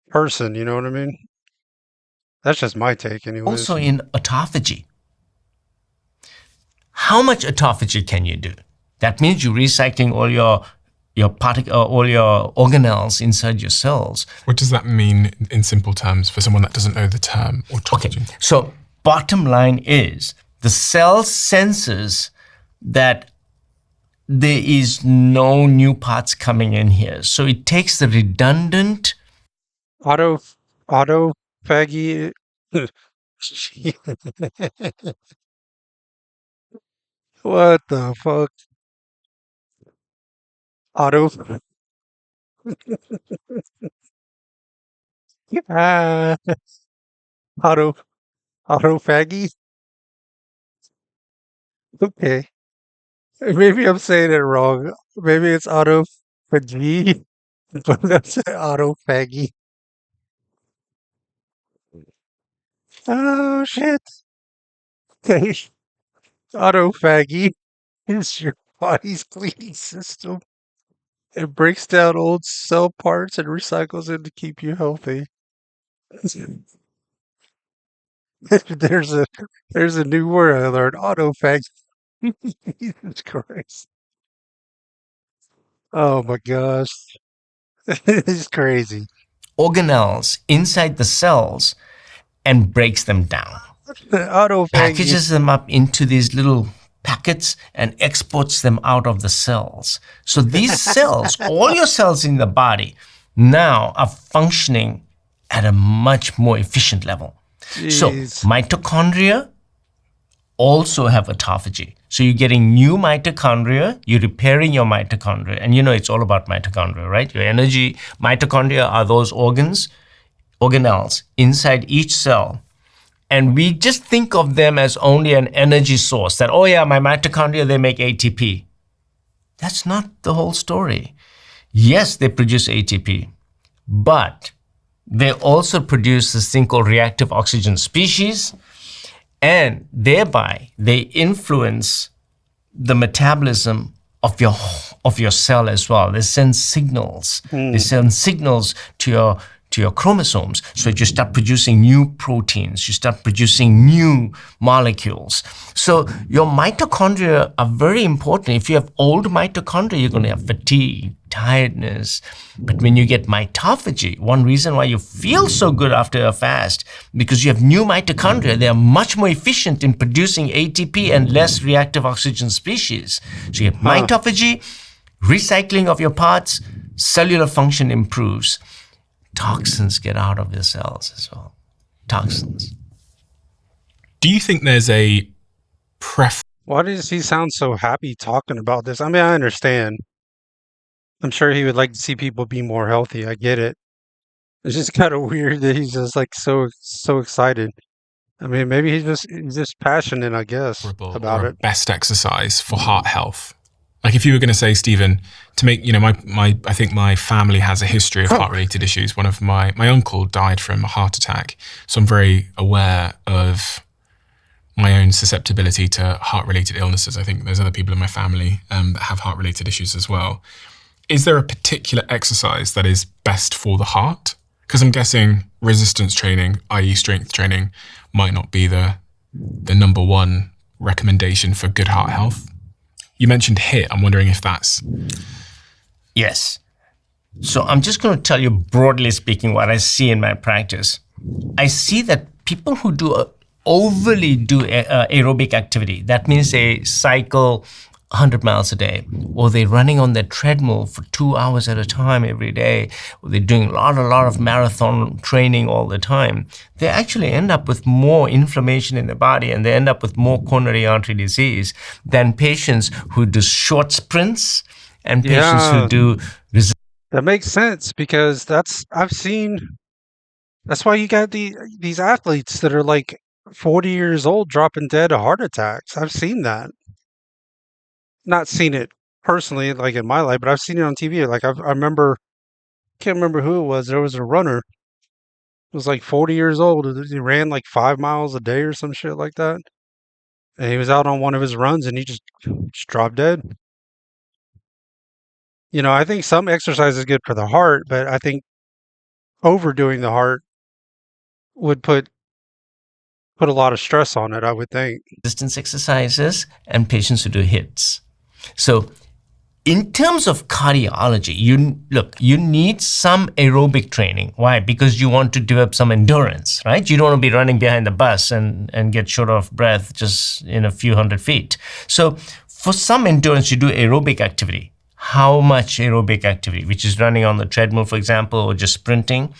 person. You know what I mean? That's just my take, Also anyways. in autophagy. How much autophagy can you do? That means you're recycling all your organelles inside your cells. What does that mean in simple terms for someone that doesn't know the term autophagy? Okay, so bottom line is the cell senses that there is no new parts coming in here. So it takes the redundant. Auto, auto, faggy. What the fuck? Auto, ah, auto, auto faggy. Okay, maybe I'm saying it wrong. Maybe it's auto faggy, but that's auto faggy. Oh shit. Okay, auto faggy is your body's cleaning system. It breaks down old cell parts and recycles them to keep you healthy. there's a there's a new word I learned. Autophagy. Jesus Christ. Oh my gosh. It's crazy. Organelles inside the cells and breaks them down, Autophagy. packages them up into these little packets and exports them out of the cells. So these cells, all your cells in the body, now are functioning at a much more efficient level. So Jeez. mitochondria also have autophagy. So you're getting new mitochondria, you're repairing your mitochondria, and you know it's all about mitochondria, right? Your energy, mitochondria are those organelles inside each cell. And we just think of them as only an energy source that, oh yeah, my mitochondria, they make ATP. That's not the whole story. Yes, they produce ATP, but they also produce this thing called reactive oxygen species, and thereby they influence the metabolism of your cell as well. They send signals. They Hmm. send signals to your chromosomes, so that you start producing new proteins, you start producing new molecules. So your mitochondria are very important. If you have old mitochondria, you're going to have fatigue, tiredness. But when you get mitophagy, one reason why you feel so good after a fast, because you have new mitochondria, they are much more efficient in producing ATP and less reactive oxygen species. So you have Huh. mitophagy, recycling of your parts, cellular function improves. Toxins get out of your cells as well. Toxins. Do you think there's a preference Why does he sound so happy talking about this? I mean, I understand. I'm sure he would like to see people be more healthy. I get it. It's just kind of weird that he's just like so excited. I mean, maybe he's just passionate, I guess, or about a it. best exercise for heart health? Like if you were going to say, Stephen, to make, I think my family has a history of heart-related issues. One of my uncle died from a heart attack. So I'm very aware of my own susceptibility to heart-related illnesses. I think there's other people in my family that have heart-related issues as well. Is there a particular exercise that is best for the heart? Because I'm guessing resistance training, i.e. strength training, might not be the number one recommendation for good heart health. You mentioned HIIT. I'm wondering if that's... Yes. So I'm just going to tell you, broadly speaking, what I see in my practice. I see that people who overly do aerobic activity, that means they cycle 100 miles a day, or they're running on their treadmill for 2 hours at a time every day, or they're doing a lot of marathon training all the time, they actually end up with more inflammation in the body, and they end up with more coronary artery disease than patients who do short sprints and patients who Yeah, do that makes sense because I've seen that's why you got these athletes that are like 40 years old dropping dead of heart attacks. I've seen that. Not seen it personally, like in my life, but I've seen it on TV. Like I remember, can't remember who it was. There was a runner. Was like 40 years old. He ran like 5 miles a day or some shit like that. And he was out on one of his runs and he just dropped dead. I think some exercise is good for the heart, but I think overdoing the heart would put a lot of stress on it, I would think. Resistance exercises and patients who do hits. So in terms of cardiology, you need some aerobic training. Why? Because you want to develop some endurance, right? You don't want to be running behind the bus and get short of breath just in a few hundred feet. So for some endurance, you do aerobic activity. How much aerobic activity? Which is running on the treadmill, for example, or just sprinting?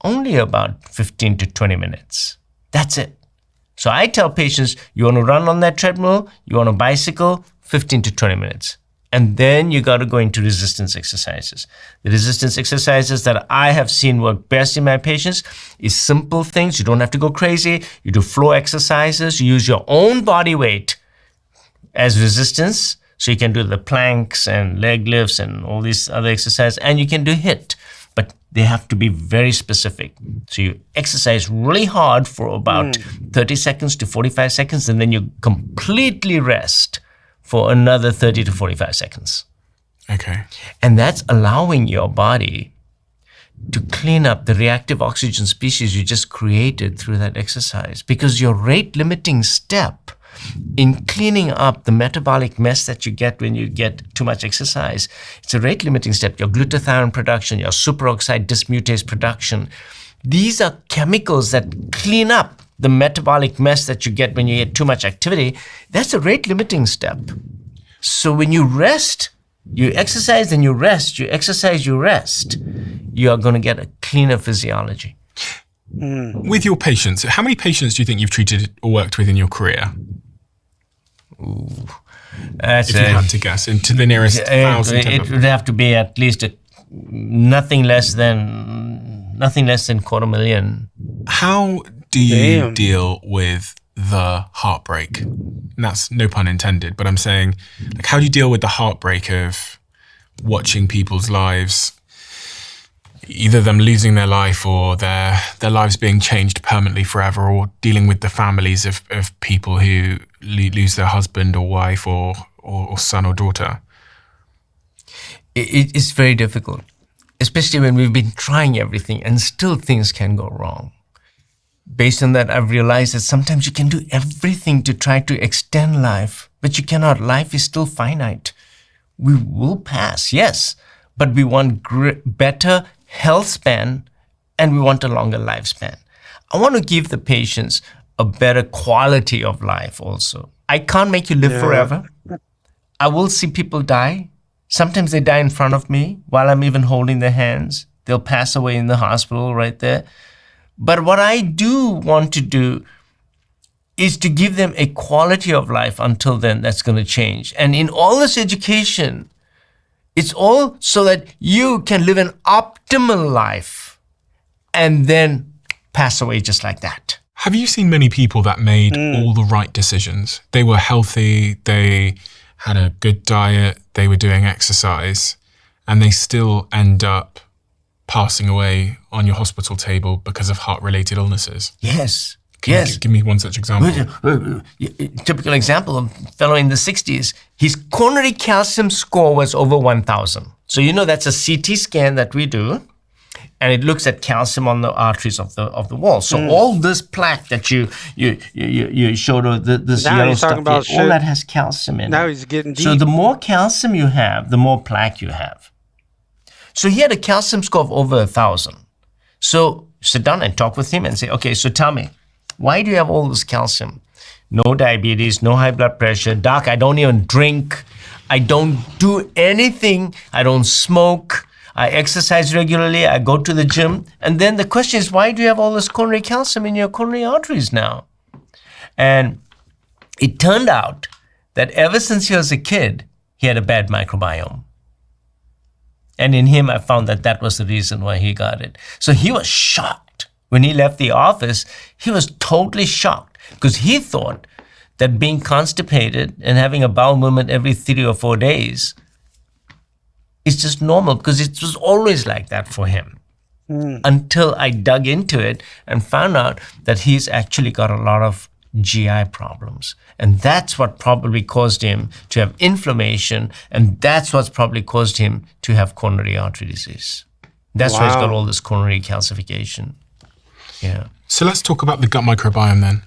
Only about 15 to 20 minutes. That's it. So I tell patients, you want to run on that treadmill, you want to bicycle, 15 to 20 minutes. And then you got to go into resistance exercises. The resistance exercises that I have seen work best in my patients is simple things. You don't have to go crazy. You do floor exercises. You use your own body weight as resistance. So you can do the planks and leg lifts and all these other exercises. And you can do HIIT. But they have to be very specific. So you exercise really hard for about 30 seconds to 45 seconds, and then you completely rest for another 30 to 45 seconds. Okay. And that's allowing your body to clean up the reactive oxygen species you just created through that exercise. Because your rate limiting step in cleaning up the metabolic mess that you get when you get too much exercise, it's a rate limiting step. Your glutathione production, your superoxide dismutase production, these are chemicals that clean up the metabolic mess that you get when you get too much activity. That's a rate limiting step. So when you rest, you exercise, then you rest, you exercise, you rest, you are going to get a cleaner physiology. With your patients, how many patients do you think you've treated or worked with in your career? That's if you had to guess, into the nearest 1,000. It would have to be at least nothing less than 250,000. How do you deal with the heartbreak? And that's no pun intended, but I'm saying, like, how do you deal with the heartbreak of watching people's lives, either them losing their life or their lives being changed permanently forever, or dealing with the families of people who lose their husband or wife or son or daughter? It is very difficult, especially when we've been trying everything and still things can go wrong. Based on that, I've realized that sometimes you can do everything to try to extend life, but you cannot. Life is still finite. We will pass, yes, but we want better health span and we want a longer lifespan. I want to give the patients a better quality of life also. I can't make you live forever. I will see people die. Sometimes they die in front of me while I'm even holding their hands. They'll pass away in the hospital right there. But what I do want to do is to give them a quality of life until then that's going to change. And in all this education, it's all so that you can live an optimal life and then pass away just like that. Have you seen many people that made all the right decisions? They were healthy, they had a good diet, they were doing exercise, and they still end up passing away on your hospital table because of heart-related illnesses? Yes. Can you give me one such example? Typical example, a fellow in the 60s, his coronary calcium score was over 1,000. So that's a CT scan that we do, and it looks at calcium on the arteries of the wall. So all this plaque that you showed, this now yellow he's stuff, talking about all that has calcium in it. Now he's getting deep. So the more calcium you have, the more plaque you have. So he had a calcium score of over 1,000. So sit down and talk with him and say, okay, so tell me, why do you have all this calcium? No diabetes, no high blood pressure. Doc, I don't even drink. I don't do anything. I don't smoke. I exercise regularly. I go to the gym. And then the question is, why do you have all this coronary calcium in your coronary arteries now? And it turned out that ever since he was a kid, he had a bad microbiome. And in him, I found that was the reason why he got it. So he was shocked. When he left the office, he was totally shocked because he thought that being constipated and having a bowel movement every 3 or 4 days is just normal because it was always like that for him. Until I dug into it and found out that he's actually got a lot of GI problems. And that's what probably caused him to have inflammation, and that's what's probably caused him to have coronary artery disease. That's why it's got Wow. all this coronary calcification. Yeah. So let's talk about the gut microbiome then.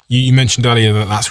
You mentioned earlier that that's